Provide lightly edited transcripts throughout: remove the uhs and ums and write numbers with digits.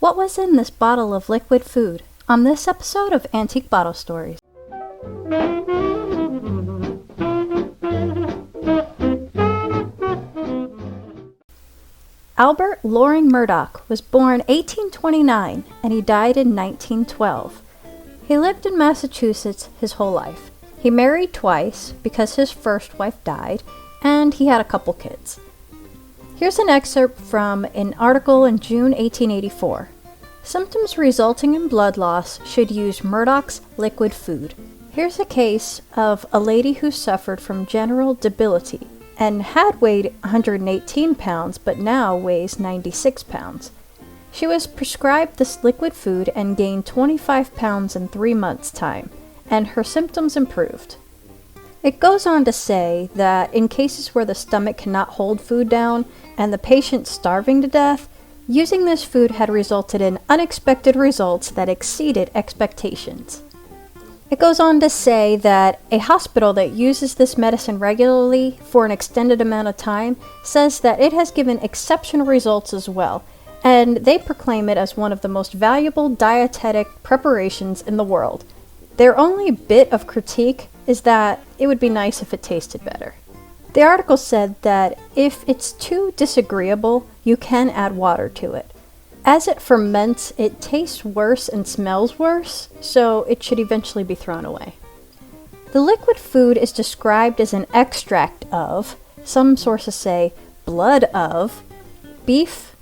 What was in this bottle of liquid food? On this episode of Antique Bottle Stories. Albert Loring Murdock was born 1829 and he died in 1912. He lived in Massachusetts his whole life. He married twice because his first wife died, and he had a couple kids. Here's an excerpt from an article in June 1884. Symptoms resulting in blood loss should use Murdock's liquid food. Here's a case of a lady who suffered from general debility and had weighed 118 pounds but now weighs 96 pounds. She was prescribed this liquid food and gained 25 pounds in 3 months' time, and her symptoms improved. It goes on to say that in cases where the stomach cannot hold food down and the patient starving to death, using this food had resulted in unexpected results that exceeded expectations. It goes on to say that a hospital that uses this medicine regularly for an extended amount of time says that it has given exceptional results as well, and they proclaim it as one of the most valuable dietetic preparations in the world. Their only bit of critique is that it would be nice if it tasted better. The article said that if it's too disagreeable, you can add water to it. As it ferments, it tastes worse and smells worse, so it should eventually be thrown away. The liquid food is described as an extract of, some sources say blood of, beef,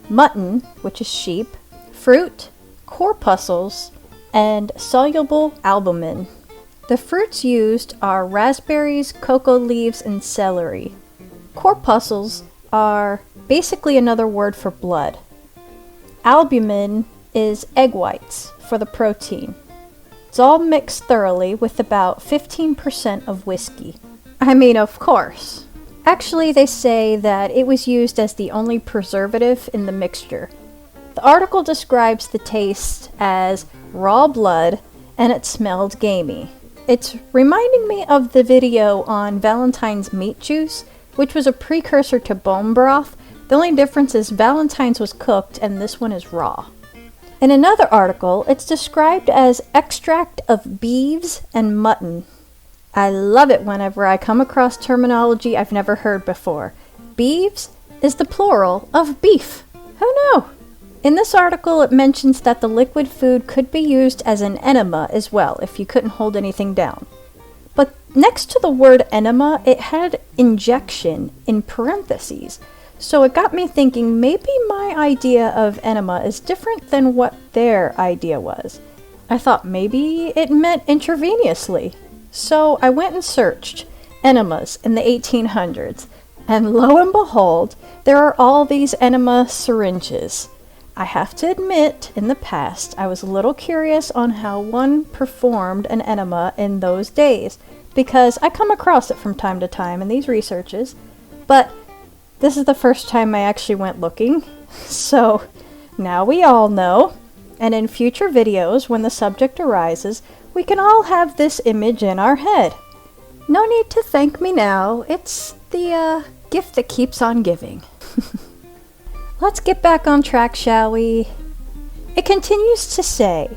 mutton, which is sheep, fruit, corpuscles, and soluble albumin. The fruits used are raspberries, cocoa leaves, and celery. Corpuscles are basically another word for blood. Albumin is egg whites for the protein. It's all mixed thoroughly with about 15% of whiskey. I mean, of course. Actually, they say that it was used as the only preservative in the mixture. The article describes the taste as raw blood, and it smelled gamey. It's reminding me of the video on Valentine's meat juice, which was a precursor to bone broth. The only difference is Valentine's was cooked and this one is raw. In another article, it's described as extract of beeves and mutton. I love it whenever I come across terminology I've never heard before. Beeves is the plural of beef. Who knew? In this article, it mentions that the liquid food could be used as an enema as well if you couldn't hold anything down. But next to the word enema, it had injection in parentheses. So it got me thinking maybe my idea of enema is different than what their idea was. I thought maybe it meant intravenously. So I went and searched enemas in the 1800s, and lo and behold, there are all these enema syringes. I have to admit, in the past, I was a little curious on how one performed an enema in those days, because I come across it from time to time in these researches, but this is the first time I actually went looking, so now we all know, and in future videos, when the subject arises, we can all have this image in our head. No need to thank me now, it's the gift that keeps on giving. Let's get back on track, shall we? It continues to say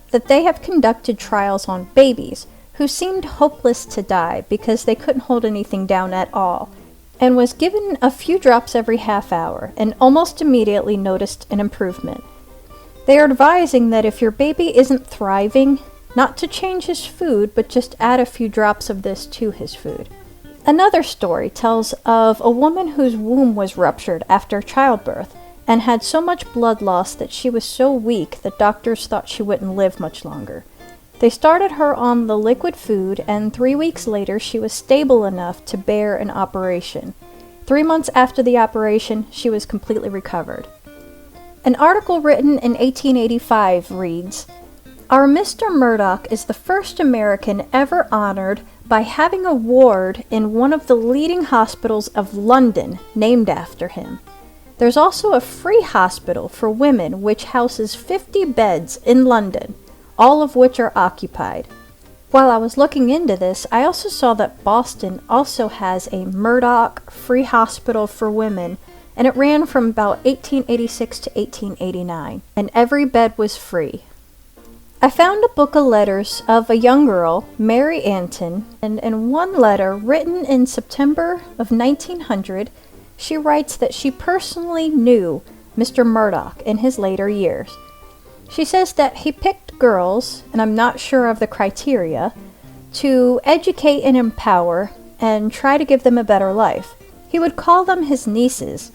that they have conducted trials on babies who seemed hopeless to die because they couldn't hold anything down at all, and was given a few drops every half hour and almost immediately noticed an improvement. They are advising that if your baby isn't thriving, not to change his food, but just add a few drops of this to his food. Another story tells of a woman whose womb was ruptured after childbirth and had so much blood loss that she was so weak that doctors thought she wouldn't live much longer. They started her on the liquid food, and 3 weeks later she was stable enough to bear an operation. 3 months after the operation, she was completely recovered. An article written in 1885 reads, "Our Mr. Murdock is the first American ever honored by having a ward in one of the leading hospitals of London named after him. There's also a free hospital for women which houses 50 beds in London, all of which are occupied. While I was looking into this, I also saw that Boston also has a Murdock Free Hospital for Women, and it ran from about 1886 to 1889, and every bed was free. I found a book of letters of a young girl, Mary Anton, and in one letter written in September of 1900, she writes that she personally knew Mr. Murdock in his later years. She says that he picked girls, and I'm not sure of the criteria, to educate and empower and try to give them a better life. He would call them his nieces.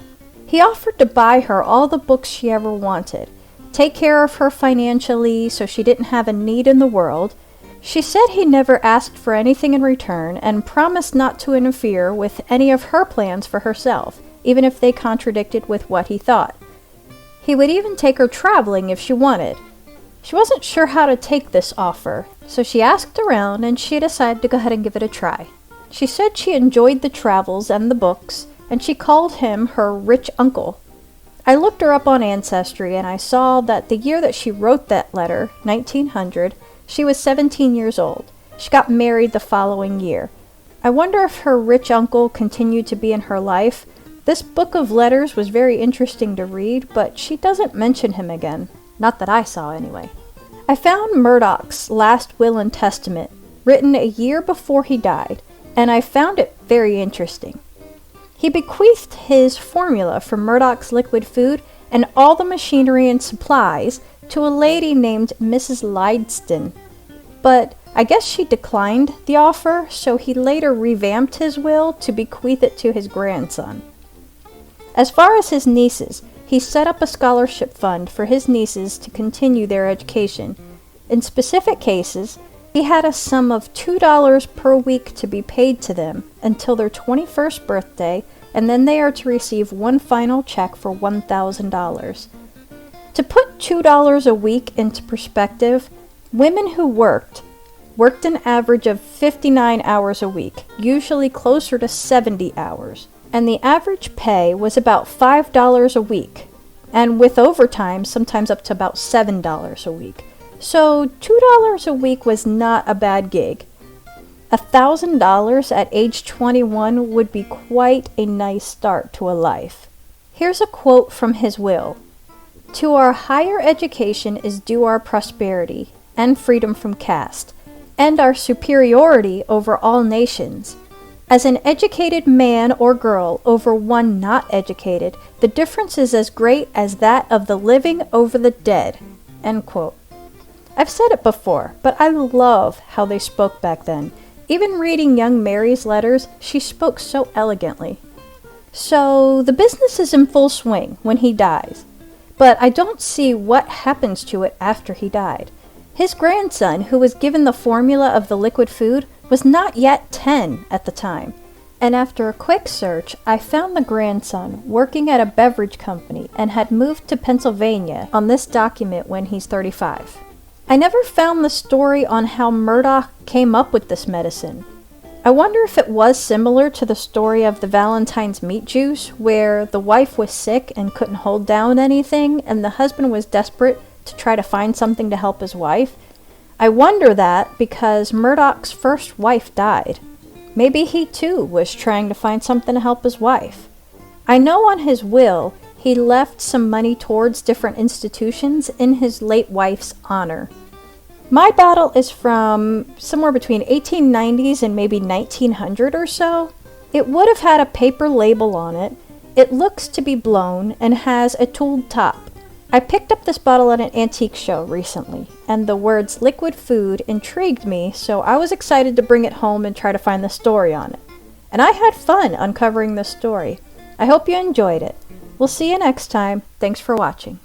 He offered to buy her all the books she ever wanted, take care of her financially so she didn't have a need in the world. She said he never asked for anything in return and promised not to interfere with any of her plans for herself, even if they contradicted with what he thought. He would even take her traveling if she wanted. She wasn't sure how to take this offer, so she asked around and she decided to go ahead and give it a try. She said she enjoyed the travels and the books, and she called him her rich uncle. I looked her up on Ancestry and I saw that the year that she wrote that letter, 1900, she was 17 years old. She got married the following year. I wonder if her rich uncle continued to be in her life. This book of letters was very interesting to read, but she doesn't mention him again. Not that I saw, anyway. I found Murdock's last will and testament, written a year before he died, and I found it very interesting. He bequeathed his formula for Murdock's liquid food and all the machinery and supplies to a lady named Mrs. Lydeston. But I guess she declined the offer, so he later revamped his will to bequeath it to his grandson. As far as his nieces, he set up a scholarship fund for his nieces to continue their education. In specific cases, he had a sum of $2 per week to be paid to them until their 21st birthday, and then they are to receive one final check for $1,000. To put $2 a week into perspective, women who worked an average of 59 hours a week, usually closer to 70 hours, and the average pay was about $5 a week, and with overtime, sometimes up to about $7 a week. So $2 a week was not a bad gig. $1,000 at age 21 would be quite a nice start to a life. Here's a quote from his will. "To our higher education is due our prosperity and freedom from caste, and our superiority over all nations. As an educated man or girl over one not educated, the difference is as great as that of the living over the dead." End quote. I've said it before, but I love how they spoke back then. Even reading young Mary's letters, she spoke so elegantly. So the business is in full swing when he dies, but I don't see what happens to it after he died. His grandson, who was given the formula of the liquid food, was not yet 10 at the time. And after a quick search, I found the grandson working at a beverage company and had moved to Pennsylvania on this document when he's 35. I never found the story on how Murdock came up with this medicine. I wonder if it was similar to the story of the Valentine's meat juice, where the wife was sick and couldn't hold down anything, and the husband was desperate to try to find something to help his wife. I wonder that because Murdock's first wife died. Maybe he too was trying to find something to help his wife. I know on his will, he left some money towards different institutions in his late wife's honor. My bottle is from somewhere between 1890s and maybe 1900 or so. It would have had a paper label on it. It looks to be blown and has a tooled top. I picked up this bottle at an antique show recently, and the words liquid food intrigued me, so I was excited to bring it home and try to find the story on it. And I had fun uncovering the story. I hope you enjoyed it. We'll see you next time. Thanks for watching.